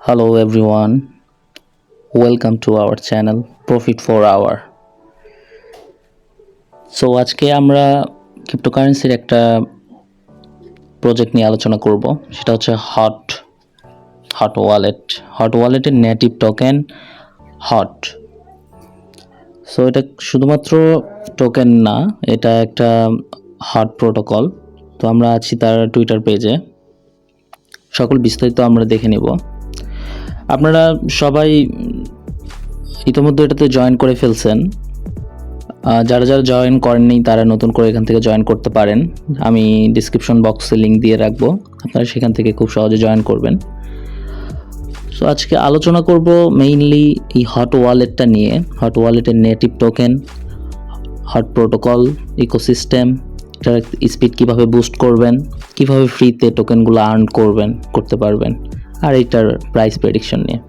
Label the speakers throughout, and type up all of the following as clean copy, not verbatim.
Speaker 1: Hello everyone, welcome to our channel Profit for Hour. So আজকে আমরা ক্রিপ্টোকারেন্সির একটা project নিয়ে আলোচনা করব, সেটা হচ্ছে হট ওয়ালেটের নেটিভ টোকেন হট। সো এটা শুধুমাত্র টোকেন না, এটা একটা হট প্রোটোকল। তো আমরা আছি তার টুইটার পেজে, সকল বিস্তারিত আমরা দেখে নেব। আপনারা সবাই ইতিমধ্যে এটাতে জয়েন করে ফেলছেন। যারা জয়েন করেননি তারা নতুন করে এখান থেকে জয়েন করতে পারেন। আমি ডিসক্রিপশন বক্সে লিঙ্ক দিয়ে রাখবো, আপনারা সেখান থেকে খুব সহজে জয়েন করবেন। সো আজকে আলোচনা করব মেইনলি এই হট ওয়ালেটটা নিয়ে, হট ওয়ালেটের native token, hot protocol, ecosystem, এটার স্পিড কীভাবে বুস্ট করবেন, কীভাবে ফ্রিতে টোকেনগুলো আর্ন করতে পারবেন, আর এটার প্রাইস প্রেডিকশন নিয়ে।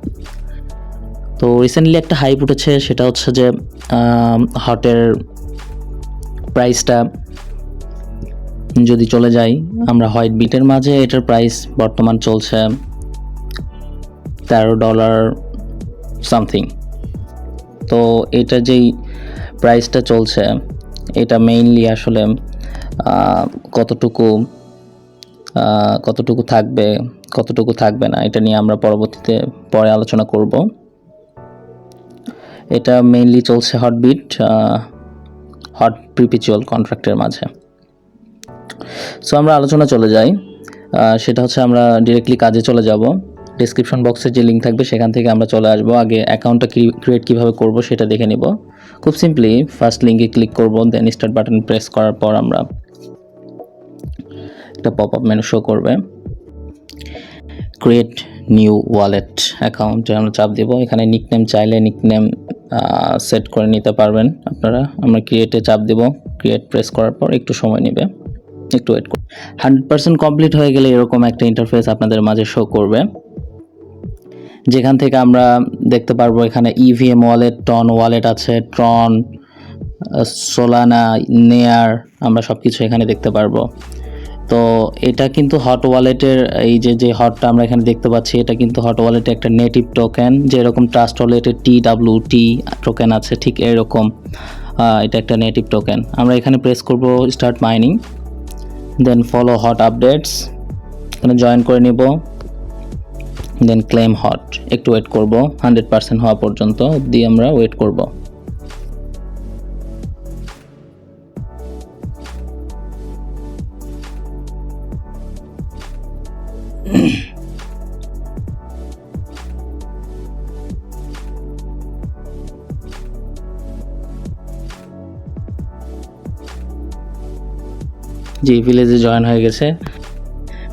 Speaker 1: তো রিসেন্টলি একটা হাইপ উঠেছে, সেটা হচ্ছে যে হটের প্রাইসটা যদি চলে যায় আমরা হোয়াইট বিটের মাঝে, এটার প্রাইস বর্তমান চলছে $13 সামথিং। তো এটা যেই প্রাইসটা চলছে, এটা মেইনলি আসলে কতটুকু থাকবে কতটুকু থাকবে না, এটা নিয়ে আমরা পরে আলোচনা করব। এটা মেইনলি চলছে হট প্রিপিচুয়াল কন্ট্রাক্টের মাঝে। সো আমরা আলোচনা চলে যাই, সেটা হচ্ছে আমরা ডিরেক্টলি কাজে চলে যাব। ডেসক্রিপশন বক্সে যে লিঙ্ক থাকবে সেখান থেকে আমরা চলে আসবো। আগে অ্যাকাউন্টটা ক্রিয়েট কীভাবে করব সেটা দেখে নিব। খুব সিম্পলি ফার্স্ট লিঙ্কে ক্লিক করব, দেন স্টার্ট বাটন প্রেস করার পর আমরা একটা পপ আপ মেনু শো করবে, ক্রিয়েট নিউ ওয়ালেট অ্যাকাউন্টে আমরা চাপ দেব। এখানে নিকনেম চাইলে নিকনেম সেট করে নিতে পারবেন আপনারা। আমরা ক্রিয়েটে চাপ দেব, ক্রিয়েট প্রেস করার পর একটু সময় নেবে, একটু ওয়েট করুন। 100% কমপ্লিট হয়ে গেলে এরকম একটা ইন্টারফেস আপনাদের মাঝে শো করবে, যেখান থেকে আমরা দেখতে পারবো এখানে ইভিএম ওয়ালেট, টন ওয়ালেট আছে, ট্রন, সোলানা, নেয়ার, আমরা সব কিছু এখানে দেখতে পারবো। তো এটা কিন্তু হট ওয়ালেটের এই যে হটটা আমরা এখানে দেখতে পাচ্ছি, এটা কিন্তু হট ওয়ালেটের একটা নেটিভ টোকেন। যেরকম ট্রাস্ট ওয়ালেটের TWT টোকেন আছে, ঠিক এরকম এটা একটা নেটিভ টোকেন। আমরা এখানে প্রেস করব স্টার্ট মাইনিং, দেন ফলো হট আপডেটস, এখানে জয়েন করে নিব, দেন ক্লেম হট। একটু ওয়েট করব, 100% হওয়া পর্যন্ত দিয়ে আমরা ওয়েট করব। জি, ভিলেজে জয়েন হয়ে গেছে।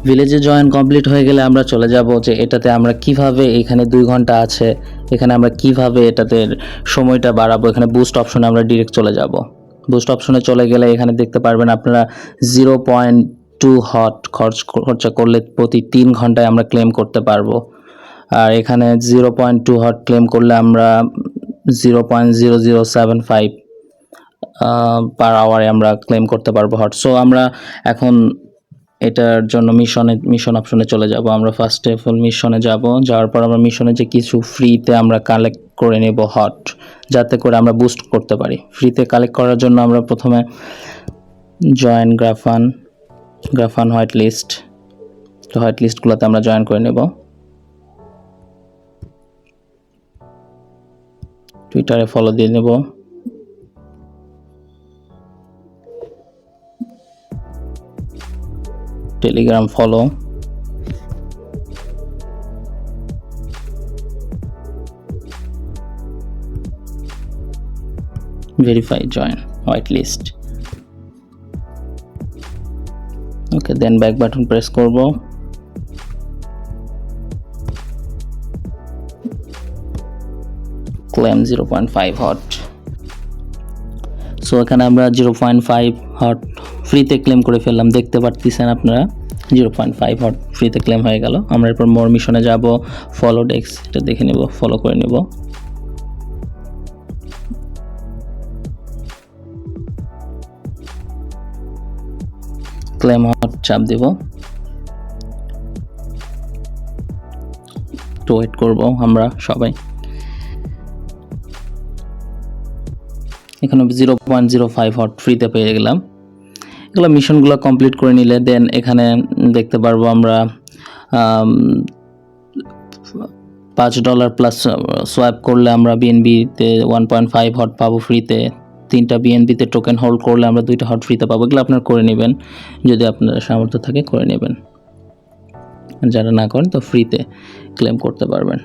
Speaker 1: ভিলেজে জয়েন কমপ্লিট হয়ে গেলে আমরা চলে যাব যে এটাতে আমরা কিভাবে, এখানে 2 ঘন্টা আছে, এখানে আমরা কিভাবে এটাতে সময়টা বাড়াবো। এখানে বুস্ট অপশনে আমরা ডিরেক্ট চলে যাব। বুস্ট অপশনে চলে গেলে এখানে দেখতে পারবেন আপনারা 0.2 হট খরচা করলে প্রতি 3 ঘন্টায় আমরা ক্লেম করতে পারবো। আর এখানে 0.2 হট ক্লেম করলে আমরা 0.0075 পার আওয়ারে আমরা ক্লেম করতে পারবো হট। সো আমরা এখন এটার জন্য মিশন অপশনে চলে যাব। আমরা ফার্স্টে ফুল মিশনে যাব, যাওয়ার পর আমরা মিশনে যে কিছু ফ্রিতে আমরা কালেক্ট করে নেব হট, যাতে করে আমরা বুস্ট করতে পারি। ফ্রিতে কালেক্ট করার জন্য আমরা প্রথমে জয়েন গ্রাফান হোয়াইট লিস্টগুলোতে আমরা জয়েন করে নেব। টুইটারে ফলো দিয়ে নেব, Telegram follow, verify join white list. Okay, then back button press করব। Claim 0.5 hot. সো এখানে আমরা 0.5 হট ফ্রিতে ক্লেম করে ফেললাম, দেখতে পারতেছেন আপনারা 0.5 হট ফ্রিতে ক্লেম হয়ে গেল। আমরা এরপর মোর মিশনে যাব, ফলো ডেক্স, এটা দেখে নেব, ফলো করে নেব। ক্লেম হট চাপ দেব, একটু ওয়েট করব আমরা সবাই। এখানে 0.05 হট ফ্রিতে পেয়ে গেলাম। এগুলো মিশনগুলো কমপ্লিট করে নিলে দেন এখানে দেখতে পারবো আমরা $5 প্লাস সোয়াপ করলে আমরা বিএনবিতে 1.5 হট পাবো ফ্রিতে। 3টা বিএনবিতে টোকেন হোল্ড করলে আমরা 2টা হট ফ্রিতে পাবো। এগুলো আপনারা করে নেবেন, যদি আপনার সামর্থ্য থাকে করে নেবেন। যারা না করেন তো ফ্রিতে ক্লেম করতে পারবেন।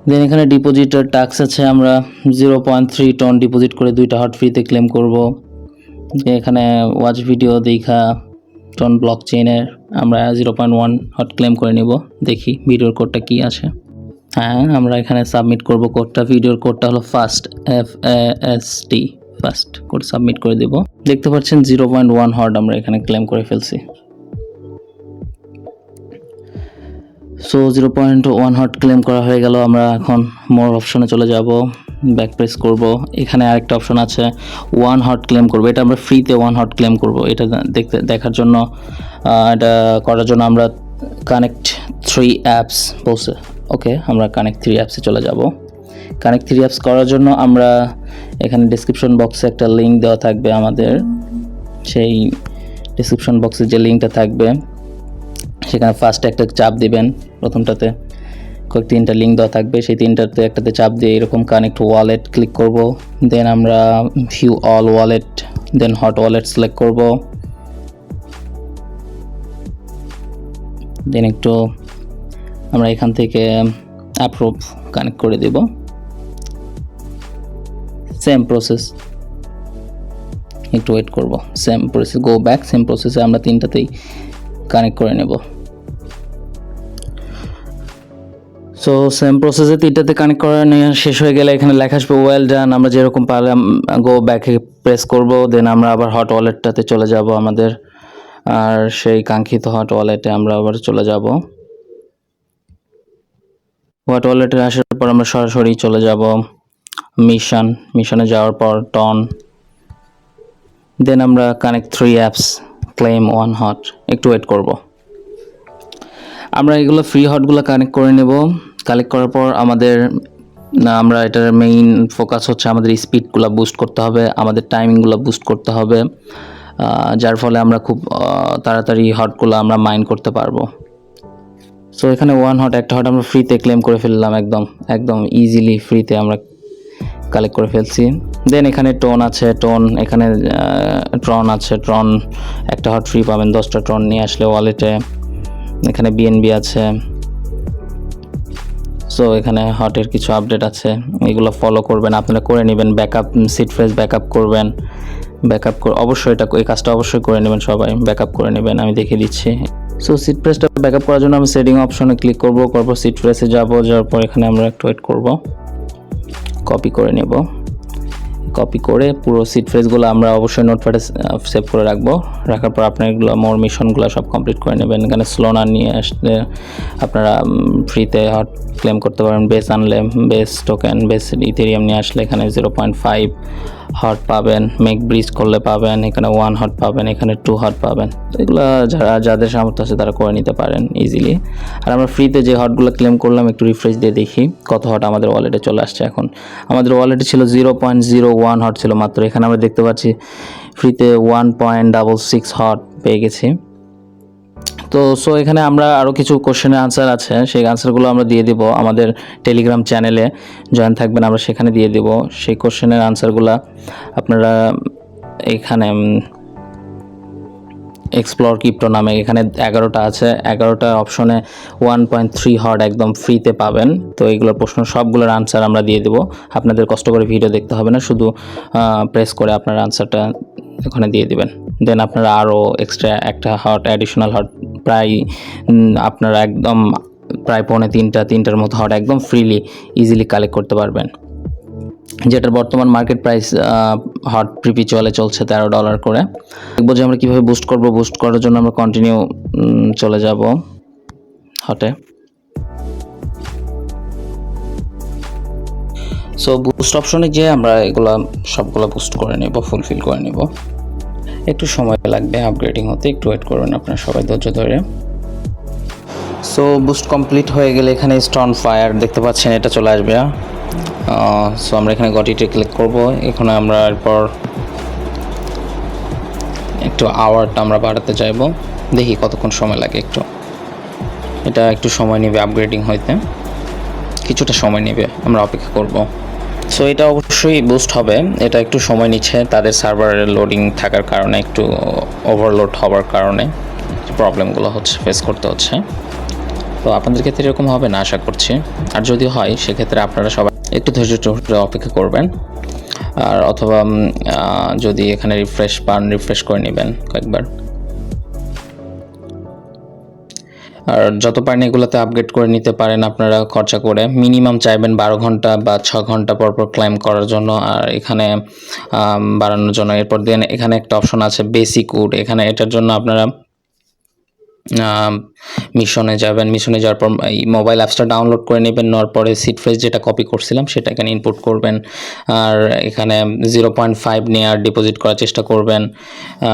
Speaker 1: দেন এখানে ডিপোজিটের ট্যাক্স আছে, আমরা 0.3 টন ডিপোজিট করে 2টা হট ফ্রিতে ক্লেম করব। এখানে ওয়াচ ভিডিও দেখা টন ব্লক চেইনের আমরা 0.1 হট ক্লেম করে নিব। দেখি ভিডিওর কোডটা কি আছে। হ্যাঁ, আমরা এখানে সাবমিট করব কোডটা। ভিডিওর কোডটা হলো fast, FAST, fast code submit করে দেব। দেখতে পাচ্ছেন 0.1 হট আমরা এখানে ক্লেম করে ফেলছি। সো 0.1 হট ক্লেম করা হয়ে গেল। আমরা এখন মোর অপশনে চলে যাব, ব্যাক প্রেস করব। এখানে আরেকটা অপশন আছে 1 হট ক্লেম করব। এটা আমরা ফ্রিতে 1 হট ক্লেম করব। এটা দেখার জন্য, এটা করার জন্য আমরা কানেক্ট 3 অ্যাপস বলছে। ওকে, আমরা কানেক্ট 3 অ্যাপসে চলে যাব। কানেক্ট 3 অ্যাপস করার জন্য আমরা এখানে ডেসক্রিপশন বক্সে একটা লিঙ্ক দেওয়া থাকবে আমাদের। সেই ডেসক্রিপশন বক্সে যে লিঙ্কটা থাকবে সেখানে ফার্স্টে একটা চাপ দিবেন। প্রথমটাতে 3টা লিঙ্ক দেওয়া থাকবে, সেই 3টাতে একটাতে চাপ দিয়ে এরকম কানেক্ট ওয়ালেট ক্লিক করব। দেন আমরা ভিউ অল ওয়ালেট, দেন হট ওয়ালেট সিলেক্ট করব। দেন একটু আমরা এখান থেকে অ্যাপ্রুভ কানেক্ট করে দেব। সেম প্রসেস, একটু ওয়েট করব। Same process, go back, same প্রসেসে আমরা 3টাতেই কানেক্ট করে নেব। সো সেম প্রসেসে 3টাতে কানেক্ট করা নিয়ে শেষ হয়ে গেলে এখানে লেখা আসবে ওয়েল ডান। আমরা যেরকম পারলাম গো ব্যাকে প্রেস করব। দেন আমরা আবার হট ওয়ালেটটাতে চলে যাব আমাদের, আর সেই কাঙ্ক্ষিত হট ওয়ালেটে আমরা আবার চলে যাব। হট ওয়ালেটে আসার পর আমরা সরাসরি চলে যাব মিশনে যাওয়ার পর টন। দেন আমরা কানেক্ট 3 অ্যাপস, ক্লেম 1 হট, একটু ওয়েট করব। আমরা এগুলো ফ্রি হটগুলো কানেক্ট করে নেব। কালেক্ট করার পর আমরা এটার মেইন ফোকাস হচ্ছে আমাদের স্পিডগুলো বুস্ট করতে হবে, আমাদের টাইমিংগুলো বুস্ট করতে হবে, যার ফলে আমরা খুব তাড়াতাড়ি হটগুলো আমরা মাইন করতে পারবো। সো এখানে 1 হট, একটা হট আমরা ফ্রিতে ক্লেম করে ফেললাম, একদম ইজিলি ফ্রিতে আমরা কালেক্ট করে ফেলছি। দেন এখানে টোন আছে, এখানে ট্রন আছে, ট্রন একটা হট ফ্রি পাবেন 10টা ট্রন নিয়ে আসলে ওয়ালেটে। এখানে বিএনবি আছে। সো এখানে হটের কিছু আপডেট আছে, এগুলো ফলো করবেন, আপনারা করে নেবেন। ব্যাকআপ, সিট ফ্রেজ ব্যাকআপ করবেন। অবশ্যই এই কাজটা অবশ্যই করে নেবেন, সবাই ব্যাকআপ করে নেবেন, আমি দেখিয়ে দিচ্ছি। সো সিট ফ্রেজটা ব্যাকআপ করার জন্য আমি সেটিং অপশনে ক্লিক করব, তারপর সিট ফ্রেজে যাওয়ার পর এখানে আমরা একটু ওয়েট করব, কপি করে নেব। কপি করে পুরো সিট ফ্রেজগুলো আমরা অবশ্যই নোটপ্যাডে সেভ করে রাখার পর আপনার এগুলো মোর মিশনগুলো সব কমপ্লিট করে নেবেন। এখানে স্লোনা নিয়ে আসলে আপনারা ফ্রিতে হট ক্লেম করতে পারেন। বেস আনলে, বেস টোকেন, বেস ইথেরিয়াম নিয়ে আসলে এখানে 0.5 হট পাবেন। মেক ব্রিজ করলে পাবেন, এখানে 1 হট পাবেন, এখানে 2 হট পাবেন। তো এগুলো যাদের সামর্থ্য আছে তারা করে নিতে পারেন ইজিলি। আর আমরা ফ্রিতে যে হটগুলো ক্লেম করলাম একটু রিফ্রেশ দিয়ে দেখি কত হট আমাদের ওয়ালেটে চলে আসছে। এখন আমাদের ওয়ালেটে ছিল 0.01 হট ছিল মাত্র, এখানে আমরা দেখতে পাচ্ছি ফ্রিতে 1.66 হট পেয়ে গেছি। তো সো এখানে আমরা আরও কিছু কোশ্চেনের আনসার আছে, সেই আনসারগুলো আমরা দিয়ে দেব আমাদের টেলিগ্রাম চ্যানেলে জয়েন থাকবেন, আমরা সেখানে দিয়ে দেব সেই কোশ্চেনের আনসারগুলো। আপনারা এখানে এক্সপ্লোর ক্রিপ্টো নামে এখানে 11টা আছে, 11টা অপশনে 1.3 হট একদম ফ্রিতে পাবেন। তো এইগুলোর প্রশ্ন সবগুলোর আনসার আমরা দিয়ে দেবো, আপনাদের কষ্ট করে ভিডিও দেখতে হবে না, শুধু প্রেস করে আপনার আনসারটা ওখানে দিয়ে দিবেন। দেন আপনারা আরও এক্সট্রা একটা হট, অ্যাডিশনাল হট প্রায় আপনারা একদম প্রায় 3.5টার মতো হট একদম ফ্রিলি ইজিলি কালেক্ট করতে পারবেন, যেটার বর্তমান মার্কেট প্রাইস হট প্রিপিচুয়ালে চলছে $13 করে। দেখবো যে আমরা কীভাবে বুস্ট করব। বুস্ট করার জন্য আমরা কন্টিনিউ চলে যাব হটে। সো বুস্ট অপশনে গিয়ে আমরা সবগুলো বুস্ট করে নেব, ফুলফিল করে নেব। একটু সময় লাগবে আপগ্রেডিং হতে, একটু ওয়েট করবেন আপনারা সবাই ধৈর্য ধরে। সো বুস্ট কমপ্লিট হয়ে গেলে এখানে স্টোন ফায়ার দেখতে পাচ্ছেন, এটা চলে আসবে। সো আমরা এখানে গটিতে ক্লিক করব। এখানে আমরা এরপর একটু আওয়ারটা আমরা বাড়াতে চাইবো, দেখি কতক্ষণ সময় লাগে। এটা একটু সময় নেবে আপগ্রেডিং হইতে, কিছুটা সময় নেবে, আমরা অপেক্ষা করব। সো এটা অবশ্যই বুস্ট হবে, এটা একটু সময় নিচ্ছে, তাদের সার্ভারের লোডিং থাকার কারণে, একটু ওভারলোড হওয়ার কারণে প্রবলেমগুলো ফেস করতে হচ্ছে। তো আপনাদের ক্ষেত্রে এরকম হবে না আশা করছি, আর যদি হয় সেক্ষেত্রে আপনারা সবাই একটু ধৈর্য অপেক্ষা করবেন, আর অথবা যদি এখানে রিফ্রেশ করে নেবেন কয়েকবার। আর যত পারেন এগুলোতে আপগ্রেড করে নিতে পারেন আপনারা খরচা করে। মিনিমাম চাইবেন 12 ঘন্টা বা 6 ঘন্টা পর ক্লাইম করার জন্য, আর এখানে বাড়ানোর জন্য। এরপর দেন এখানে একটা অপশন আছে বেসিক উড, এখানে এটার জন্য আপনারা মিশনে যাবেন। মিশনে যাওয়ার পর এই মোবাইল অ্যাপসটা ডাউনলোড করে নেবেন, নেওয়ার পরে সিড ফ্রেজ যেটা কপি করছিলাম সেটা এখানে ইনপুট করবেন, আর এখানে 0.5 নেয়ার ডিপোজিট করার চেষ্টা করবেন,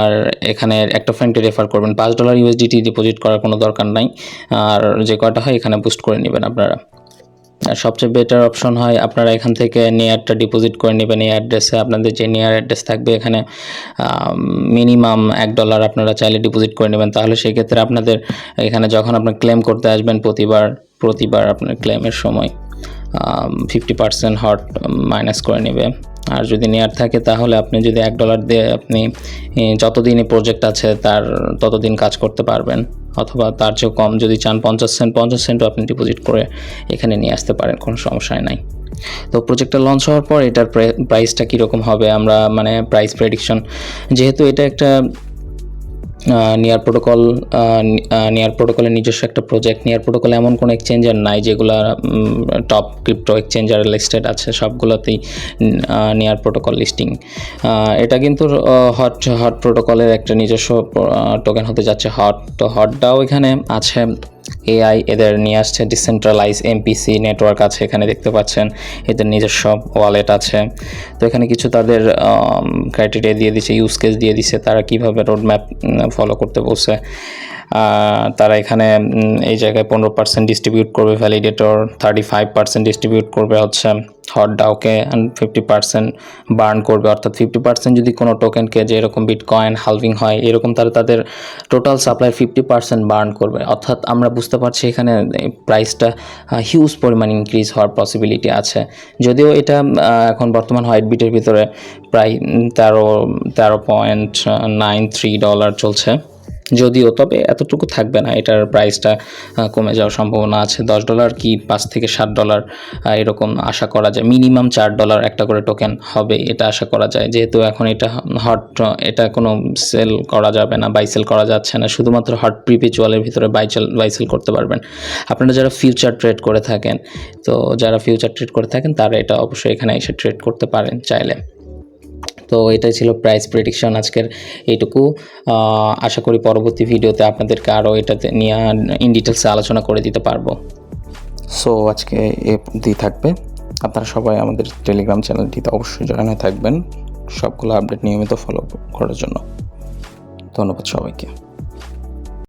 Speaker 1: আর এখানে একটা ফ্রেন্ডকে রেফার করবেন। $5 USDT ডিপোজিট করার কোনো দরকার নাই, আর যে কয়টা হয় এখানে বুস্ট করে নেবেন আপনারা। আর সবচেয়ে বেটার অপশন হয় আপনারা এখান থেকে নেয়ারটা ডিপোজিট করে নেবেন এই অ্যাড্রেসে। আপনাদের যে নেয়ার অ্যাড্রেস থাকবে এখানে মিনিমাম $1 আপনারা চাইলে ডিপোজিট করে নেবেন, তাহলে সেই ক্ষেত্রে আপনাদের এখানে যখন আপনি ক্লেম করতে আসবেন প্রতিবার আপনার ক্লেমের সময় 50% হট মাইনাস করে নেবে। আর যদি নেয়ার থাকে তাহলে আপনি যদি $1 দিয়ে আপনি যতদিনই প্রজেক্ট আছে তার ততদিন কাজ করতে পারবেন, অথবা তার চেয়েও কম যদি চান 50 সেন্টও আপনি ডিপোজিট করে এখানে নিয়ে আসতে পারেন, কোনো সমস্যাই নাই। তো প্রজেক্টটা লঞ্চ হওয়ার পর এটার প্রাইসটা কীরকম হবে আমরা প্রাইস প্রেডিকশন, যেহেতু এটা একটা নিয়ার প্রোটোকলের নিজস্ব একটা প্রজেক্ট। নিয়ার প্রোটোকল এমন কোনো এক্সচেঞ্জার নাই যেগুলো টপ ক্রিপ্টো এক্সচেঞ্জার লিস্টেড আছে, সবগুলোতেই নিয়ার প্রোটোকল লিস্টিং। এটা কিন্তু হট প্রোটোকলের একটা নিজস্ব টোকেন হতে যাচ্ছে হট। তো হটটাও এখানে আছে, এআই এদের নিয়ে আসছে, ডিসেন্ট্রালাইজ এমপিসি নেটওয়ার্ক আছে, এখানে দেখতে পাচ্ছেন এদের নিজস্ব ওয়ালেট আছে। তো এখানে কিছু তাদের ক্রাইটেরিয়া দিয়ে দিচ্ছে, ইউজ কেস দিয়ে দিচ্ছে, তারা কিভাবে রোডম্যাপ ফলো করতে বলছে। তারা এখানে এই জায়গায় 15% ডিস্ট্রিবিউট করবে ভ্যালিডেটর, 35% ডিস্ট্রিবিউট করবে হট ডাওকে, অ্যান্ড 50% বার্ন করবে। অর্থাৎ 50% যদি কোনো টোকেনকে, যে এরকম বিটকয়েন হালভিং হয় এরকম, তারা তাদের টোটাল সাপ্লাই 50% বার্ন করবে। অর্থাৎ আমরা বুঝতে পারছি এখানে প্রাইসটা হিউজ পরিমাণ ইনক্রিজ হওয়ার পসিবিলিটি আছে। যদিও এটা এখন বর্তমান হোয়াইট বিটের ভিতরে প্রায় $13.93 চলছে যদিও, তবে এতটুকু থাকবে না, এটার প্রাইসটা কমে যাওয়ার সম্ভাবনা আছে। $10 কি $5 থেকে $7 এরকম আশা করা যায়। মিনিমাম $4 একটা করে টোকেন হবে এটা আশা করা যায়, যেহেতু এখন এটা হট, এটা কোনো সেল করা যাবে না, বাই সেল করা যাচ্ছে না, শুধুমাত্র হট প্রিপেচুয়ালের ভিতরে বাই সেল করতে পারবেন আপনারা যারা ফিউচার ট্রেড করে থাকেন। তো যারা ফিউচার ট্রেড করে থাকেন তারা এটা অবশ্যই এখানে এসে ট্রেড করতে পারেন চাইলে। তো এটাই ছিল প্রাইস প্রেডিকশন আজকের এইটুকু। আশা করি পরবর্তী ভিডিওতে আপনাদেরকে আরও এটাতে নিয়ে ইন ডিটেলসে আলোচনা করে দিতে পারবো। সো আজকে এ অবধি থাকবে। আপনারা সবাই আমাদের টেলিগ্রাম চ্যানেলটিতে অবশ্যই জয়েন হয়ে থাকবেন সবগুলো আপডেট নিয়মিত ফলো করার জন্য। ধন্যবাদ সবাইকে।